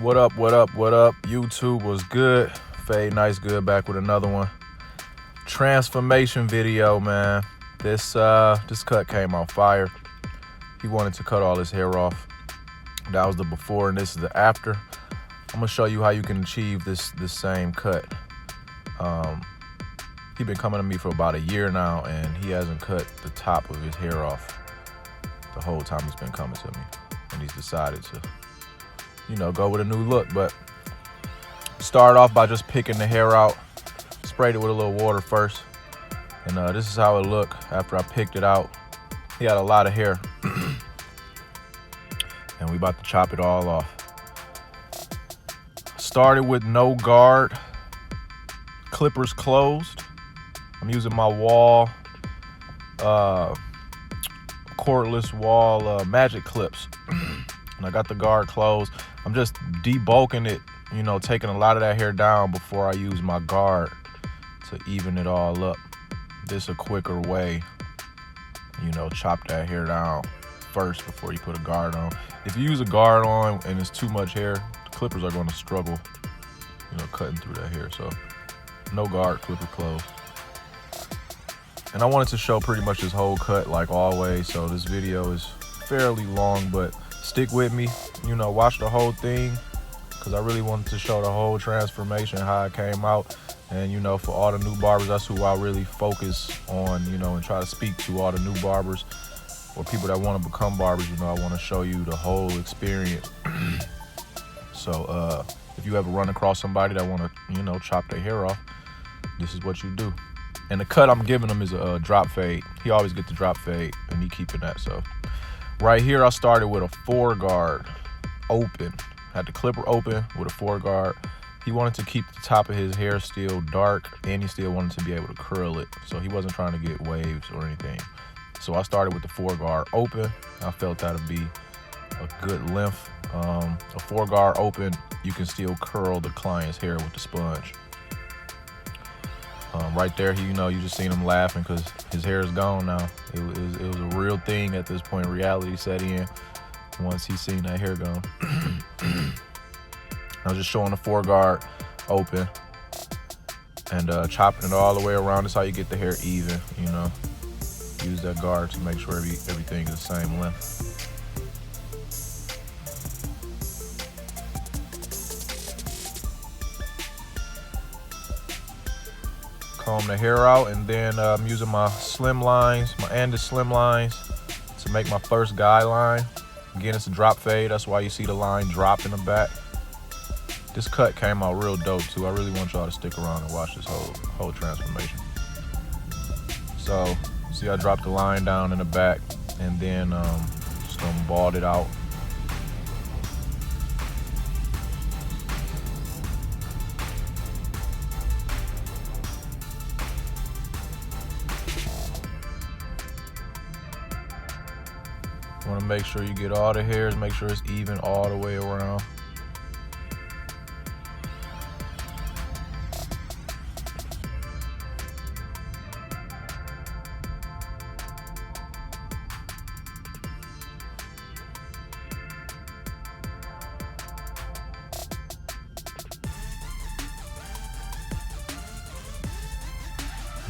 What up, YouTube was good. Fade Nice Good back with another one. Transformation video, man. This cut came on fire. He wanted to cut all his hair off. That was the before and this is the after. I'm gonna show you how you can achieve this same cut. He been coming to me for about a year now and he hasn't cut the top of his hair off the whole time he's been coming to me. And he's decided to, go with a new look. But start off by just picking the hair out. Sprayed it with a little water first. And this is how it looked after I picked it out. He had a lot of hair. And we about to chop it all off. Started with no guard. Clippers closed. I'm using my wall, cordless wall magic clips. And I got the guard closed. I'm just debulking it, taking a lot of that hair down before I use my guard to even it all up. This a quicker way, chop that hair down first before you put a guard on. If you use a guard on and it's too much hair, the clippers are going to struggle, cutting through that hair. So no guard, clipper closed. And I wanted to show pretty much this whole cut like always. So this video is fairly long, but stick with me, watch the whole thing, because I really wanted to show the whole transformation, how it came out. And, for all the new barbers, that's who I really focus on, and try to speak to all the new barbers or people that want to become barbers. I want to show you the whole experience. So if you ever run across somebody that want to, chop their hair off, this is what you do. And the cut I'm giving him is a drop fade. He always gets the drop fade, and he keeping that. So right here, I started with a 4 guard open. Had the clipper open with a 4 guard. He wanted to keep the top of his hair still dark, and he still wanted to be able to curl it. So he wasn't trying to get waves or anything. So I started with the 4 guard open. I felt that would be a good length. A 4 guard open, you can still curl the client's hair with the sponge. Right there, you just seen him laughing because his hair is gone now. It was a real thing at this point. Reality set in once he seen that hair gone. I was just showing the 4 guard open and chopping it all the way around. That's how you get the hair even, Use that guard to make sure everything is the same length. Comb the hair out, and then I'm using my slim lines, my Andis slim lines, to make my first guide line. Again, it's a drop fade. That's why you see the line drop in the back. This cut came out real dope too. I really want y'all to stick around and watch this whole transformation. So, see, I dropped the line down in the back, and then just gonna bald it out. Want to make sure you get all the hairs, make sure it's even all the way around.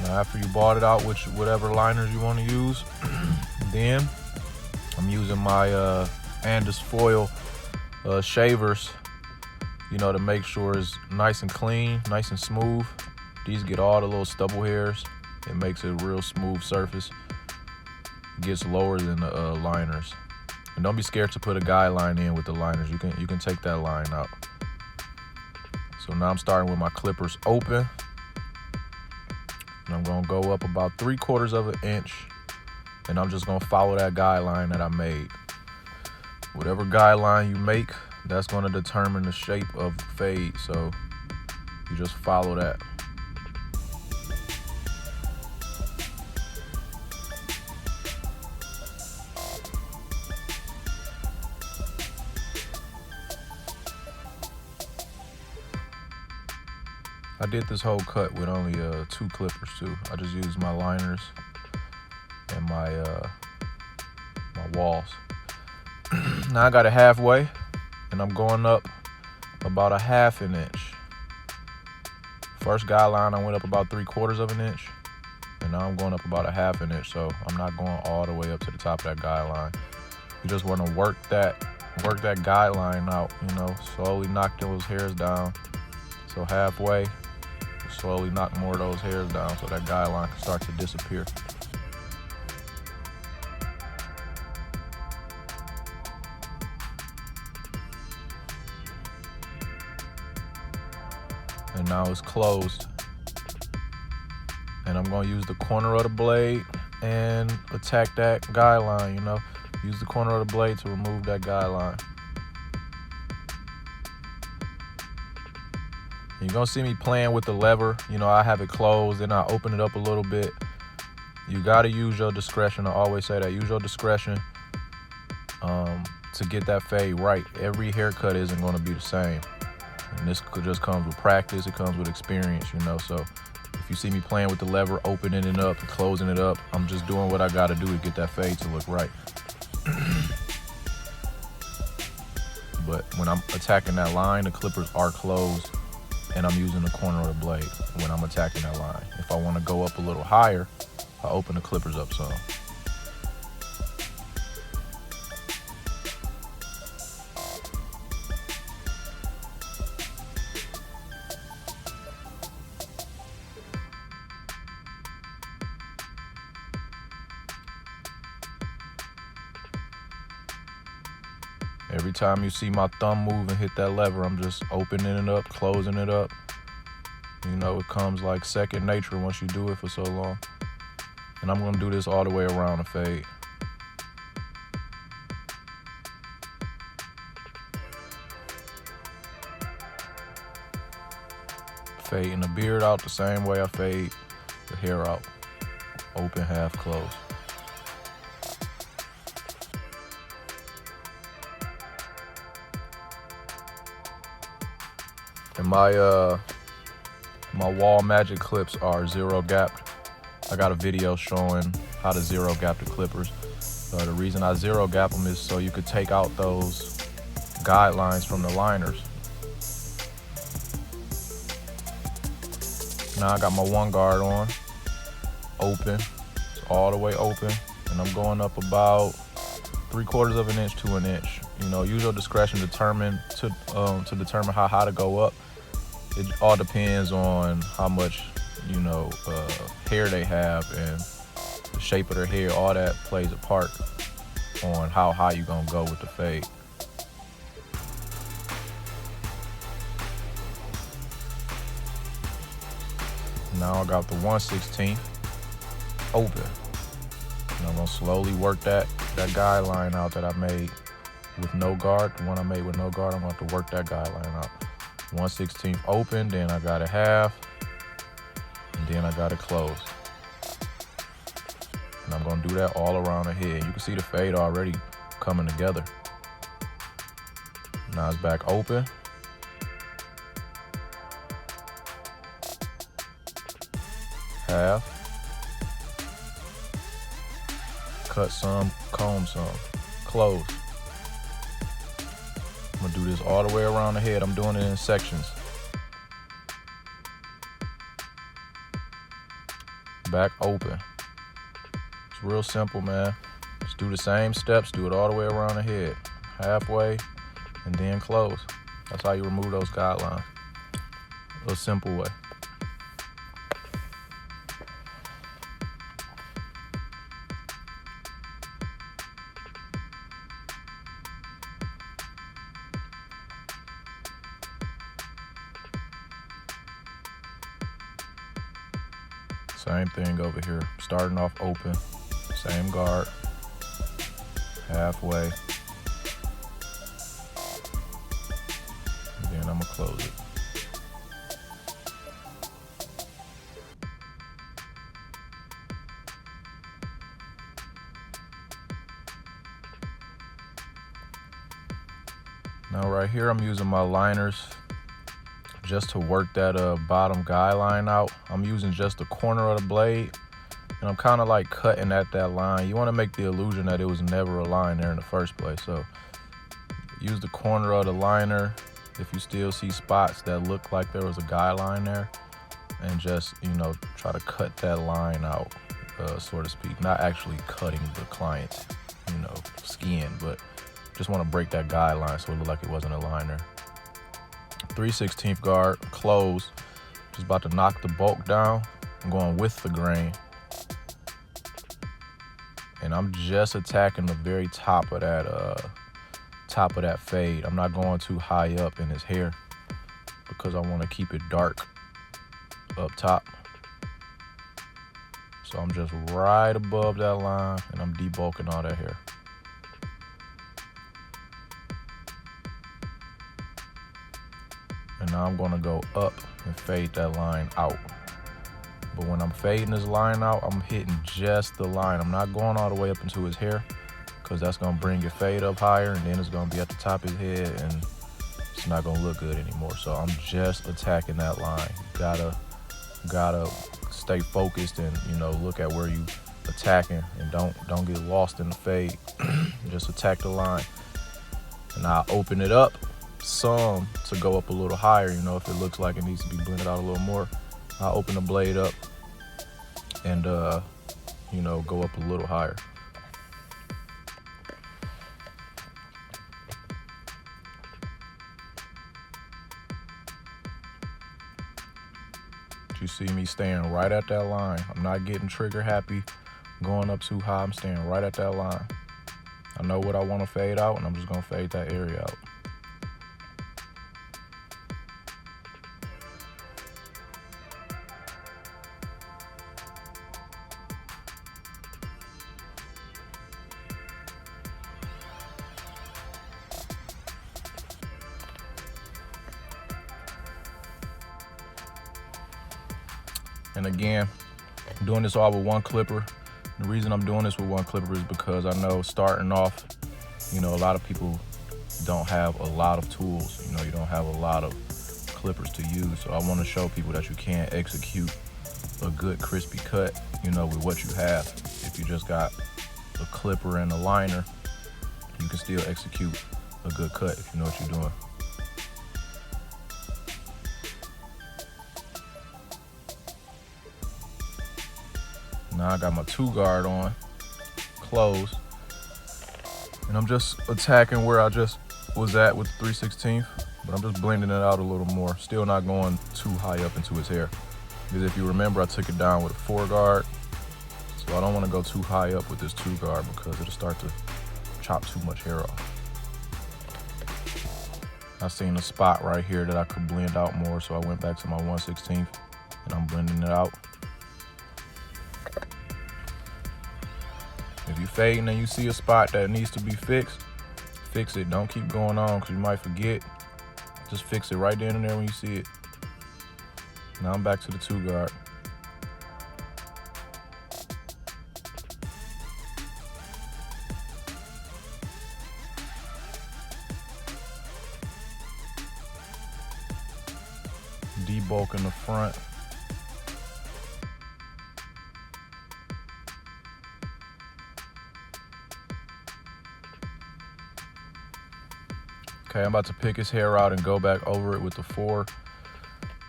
Now after you bought it out, whatever liners you want to use, then I'm using my Andis foil shavers, to make sure it's nice and clean, nice and smooth. These get all the little stubble hairs. It makes it a real smooth surface. It gets lower than the liners. And don't be scared to put a guide line in with the liners. You can take that line out. So now I'm starting with my clippers open. And I'm gonna go up about 3/4 of an inch. And I'm just gonna follow that guideline that I made. Whatever guideline you make, that's gonna determine the shape of the fade. So you just follow that. I did this whole cut with only 2 clippers too. I just used my liners and my walls. Now I got it halfway, and I'm going up about a 1/2 inch. First guideline, I went up about 3/4 of an inch, and now I'm going up about a 1/2 inch, so I'm not going all the way up to the top of that guideline. You just want to work that guideline out, slowly knock those hairs down. So halfway, slowly knock more of those hairs down so that guideline can start to disappear. And now it's closed. And I'm going to use the corner of the blade and attack that guideline, Use the corner of the blade to remove that guideline. You're going to see me playing with the lever. I have it closed and I open it up a little bit. You got to use your discretion. I always say that. Use your discretion to get that fade right. Every haircut isn't going to be the same. And this just comes with practice. It comes with experience, So if you see me playing with the lever, opening it up and closing it up, I'm just doing what I got to do to get that fade to look right. But when I'm attacking that line, the clippers are closed and I'm using the corner of the blade when I'm attacking that line. If I want to go up a little higher, I open the clippers up some. Every time you see my thumb move and hit that lever, I'm just opening it up, closing it up. It comes like second nature once you do it for so long. And I'm gonna do this all the way around the fade. Fading the beard out the same way I fade the hair out. Open, half, close. And my wall magic clips are zero gapped. I got a video showing how to zero gap the clippers. The reason I zero gap them is so you could take out those guidelines from the liners. Now I got my one guard on, open, it's all the way open, and I'm going up about 3/4 of an inch to an inch. Use your discretion to determine how high to go up. It all depends on how much hair they have and the shape of their hair. All that plays a part on how high you're gonna go with the fade. Now I got the 1/16 open. And I'm gonna slowly work that guideline out that I made with no guard. The one I made with no guard, I'm gonna have to work that guideline out. 1/16 open, then I got it half, and then I got it closed. And I'm gonna do that all around the head. You can see the fade already coming together. Now it's back open. Half. Cut some, comb some, close. I'm gonna do this all the way around the head. I'm doing it in sections. Back open. It's real simple, man. Just do the same steps, do it all the way around the head. Halfway, and then close. That's how you remove those guidelines. A simple way. Same thing over here. Starting off open, same guard, halfway, and then I'm gonna close it. Now right here, I'm using my liners just to work that bottom guideline out. I'm using just the corner of the blade, and I'm kind of like cutting at that line. You want to make the illusion that it was never a line there in the first place. So use the corner of the liner If you still see spots that look like there was a guideline there, and just, try to cut that line out, so to speak. Not actually cutting the client's, skin, but just want to break that guideline so it looked like it wasn't a line there. 3/16 guard, close. Just about to knock the bulk down. I'm going with the grain. And I'm just attacking the very top of that fade. I'm not going too high up in his hair because I want to keep it dark up top. So I'm just right above that line and I'm debulking all that hair. And now I'm going to go up and fade that line out. But when I'm fading this line out, I'm hitting just the line. I'm not going all the way up into his hair because that's going to bring your fade up higher and then it's going to be at the top of his head and it's not going to look good anymore. So I'm just attacking that line. You gotta stay focused and, look at where you attacking and don't get lost in the fade. Just attack the line. And I'll open it up some to go up a little higher, if it looks like it needs to be blended out a little more. I'll open the blade up and, go up a little higher. You see me staying right at that line. I'm not getting trigger happy, going up too high. I'm staying right at that line. I know what I want to fade out, and I'm just going to fade that area out. And again, I'm doing this all with one clipper. The reason I'm doing this with one clipper is because I know starting off, a lot of people don't have a lot of tools. You don't have a lot of clippers to use. So I want to show people that you can execute a good crispy cut, with what you have. If you just got a clipper and a liner, you can still execute a good cut if you know what you're doing. Now I got my 2 guard on, close, and I'm just attacking where I just was at with the 3/16, but I'm just blending it out a little more. Still not going too high up into his hair. Because if you remember, I took it down with a 4 guard, so I don't want to go too high up with this 2 guard because it'll start to chop too much hair off. I seen a spot right here that I could blend out more, so I went back to my 1/16 and I'm blending it out. If you're fading and you see a spot that needs to be fixed, fix it. Don't keep going on because you might forget. Just fix it right then and there when you see it. Now I'm back to the 2 guard. Debulking the front. Okay, I'm about to pick his hair out and go back over it with the 4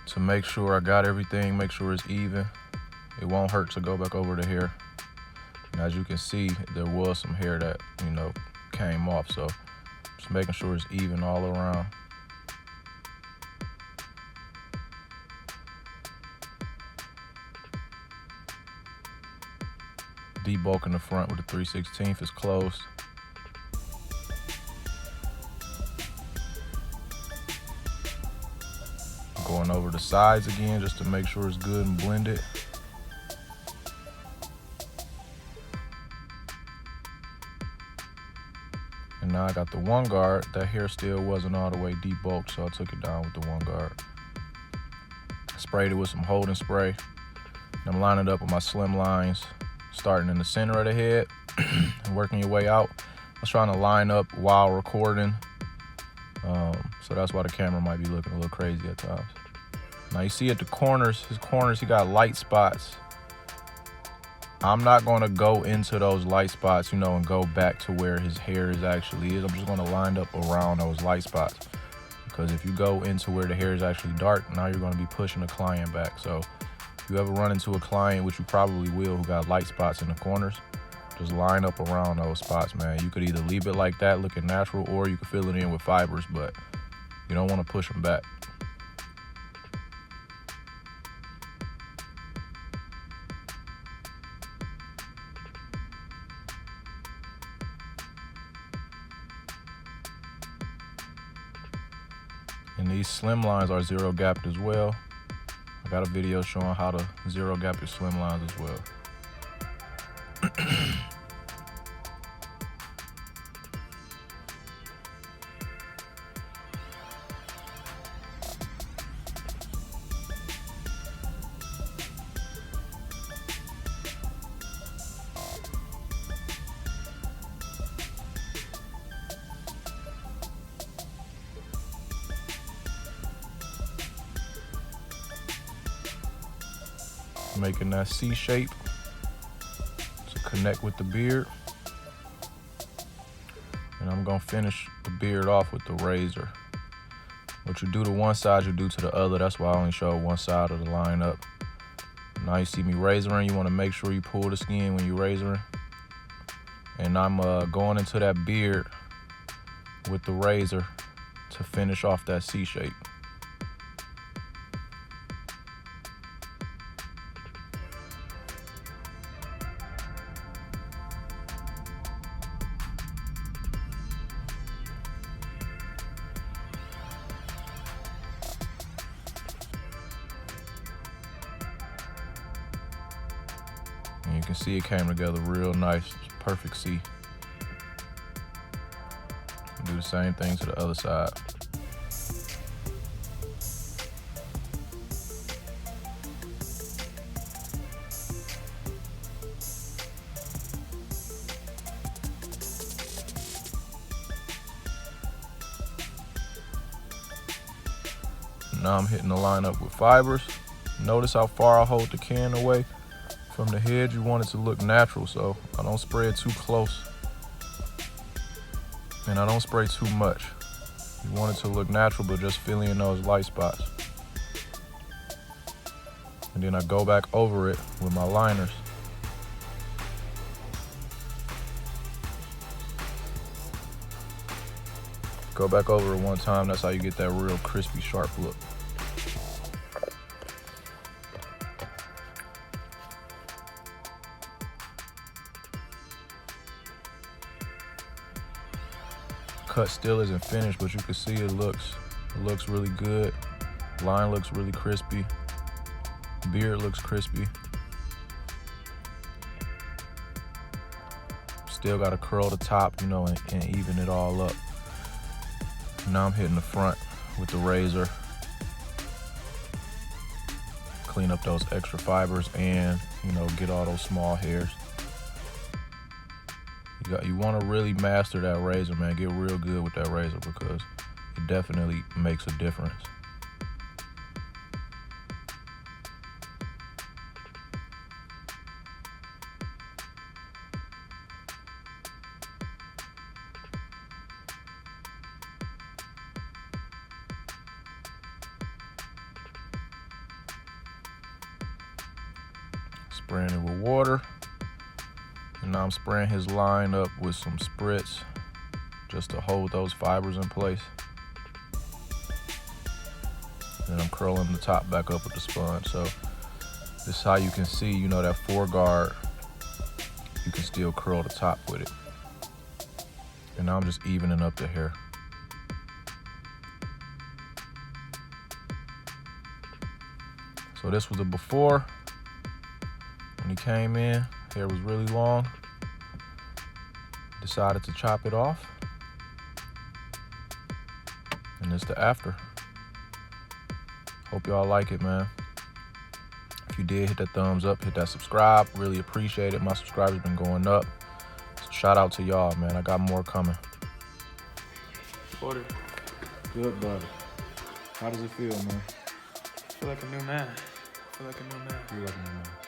to make sure I got everything, make sure it's even. It won't hurt to go back over the hair. And as you can see, there was some hair that, came off. So just making sure it's even all around. Debulking the front with the 3/16 is closed. Going over the sides again just to make sure it's good and blended. And now I got the 1 guard. That hair still wasn't all the way debulked, so I took it down with the 1 guard. Sprayed it with some holding spray. And I'm lining it up with my slim lines, starting in the center of the head and working your way out. I was trying to line up while recording, so that's why the camera might be looking a little crazy at times. Now you see at the corners, his corners, he got light spots. I'm not going to go into those light spots, and go back to where his hair is actually is. I'm just going to line up around those light spots because if you go into where the hair is actually dark, now you're going to be pushing the client back. So if you ever run into a client, which you probably will, who got light spots in the corners, just line up around those spots, man. You could either leave it like that, looking natural, or you could fill it in with fibers, but you don't want to push them back. And these slim lines are zero gapped as well. I got a video showing how to zero gap your slim lines as well. Making that C shape to connect with the beard. And I'm gonna finish the beard off with the razor. What you do to one side, you do to the other. That's why I only show one side of the line up. Now you see me razoring. You wanna make sure you pull the skin when you're razoring. And I'm going into that beard with the razor to finish off that C shape. And you can see it came together real nice, perfect C. Do the same thing to the other side. Now I'm hitting the line up with fibers. Notice how far I hold the can away from the head. You want it to look natural, so I don't spray it too close. And I don't spray too much. You want it to look natural, but just fill in those light spots. And then I go back over it with my liners. Go back over it one time, that's how you get that real crispy, sharp look. Cut still isn't finished, but you can see it looks really good. Line looks really crispy. Beard looks crispy. Still gotta curl the top, you know, and even it all up. Now I'm hitting the front with the razor. Clean up those extra fibers and, you know, get all those small hairs. You want to really master that razor, man. Get real good with that razor because it definitely makes a difference. Spraying it with water. And now I'm spraying his line up with some spritz just to hold those fibers in place. And I'm curling the top back up with the sponge. So this is how you can see, you know, that foreguard, you can still curl the top with it. And now I'm just evening up the hair. So this was the before. When he came in, hair was really long. Decided to chop it off. And it's the after. Hope y'all like it, man. If you did, hit that thumbs up, hit that subscribe. Really appreciate it. My subscribers been going up. So shout out to y'all, man. I got more coming. Order. Good, buddy. How does it feel, man? I feel like a new man. You like a new man.